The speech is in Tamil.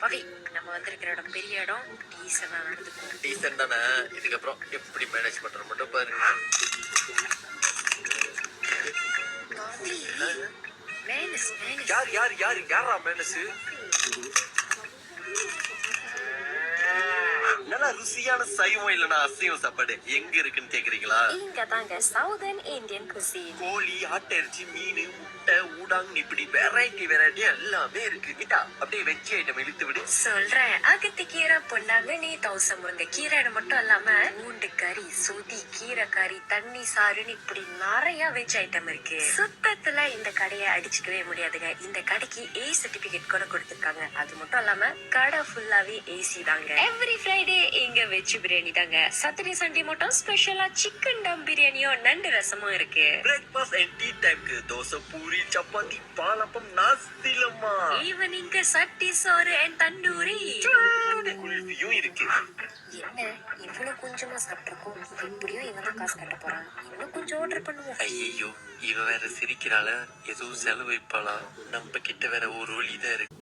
பவி, நம்ம வந்திருக்கிற இடம் பெரிய இடம், டீசெண்டா நடந்துக்கும். டீசென்ட் தானே, இதுக்கப்புறம் எப்படி மேனேஜ் பண்ற மட்டும் பாருங்க. பவி, மேனஸ் மேனஸ். யாரா மேனஸ்? நல்லா ருசியான சைவம் இல்லனா அசைவம் சாப்பாடு எங்க இருக்குன்னு கேக்குறீங்களா? இங்க தாங்க சவுதர்ன் இந்தியன் குசின். கோழி, ஆட்டிறைச்சி, மீன், முட்டை, ஊடாங் இப்படி வெரைட்டி எல்லாமே இருக்கு. கிட்டா அப்படியே வெஜ் ஐட்டம் இழுத்து விடு. சொல்றேன், அகத்திக்கீரை, பொன்னாங்கண்ணி, தவசம் முருங்கை கீரை மட்டும் இல்லாம பூண்டு கறி, சொதி கீரை கறி, தண்ணி சாறுன்னு இப்படி நிறைய வெஜ் ஐட்டம் இருக்கு. சுத்தத்துல இந்த கடையை அடிச்சுக்கவே முடியாதுங்க. இந்த கடைக்கு ஏ சர்டிபிகேட் கூட கொடுத்திருக்காங்க. அது மட்டும் இல்லாம கடை ஃபுல்லாவே ஏசி தாங்க. எவ்ரி ஃப்ரைடே இங்க வெஜ் பிரியாணி தாங்க. சாட்டர்டே சண்டே மட்டும் ஸ்பெஷலா சிக்கன் டம் பிரியாணியும் நண்டு ரசமும் இருக்கு. பிரேக்ஃபாஸ்ட் அண்ட் டீ டைம்க்கு தோசை, பூரி, சப்பாத்தி, பாலப்பம், நாஸ்திலமா. ஈவினிங்க்கு சட்டி சோறு அண்ட் தண்டூரி. குல்ஃபியும் இருக்கு. என்ன இவ்வளவு கொஞ்சமா சாப்பிட்டிருக்கோம்? எப்படியும் இவன் தான் காசு கட்ட போறான். இன்னும் கொஞ்சம் ஆர்டர் பண்ணுவோம். ஐயோ, இவ வேற சிரிக்கிறாள, ஏதோ செலவு வைப்பாளா? நம்ம கிட்ட வேற ஒரு வழிதான் இருக்கு.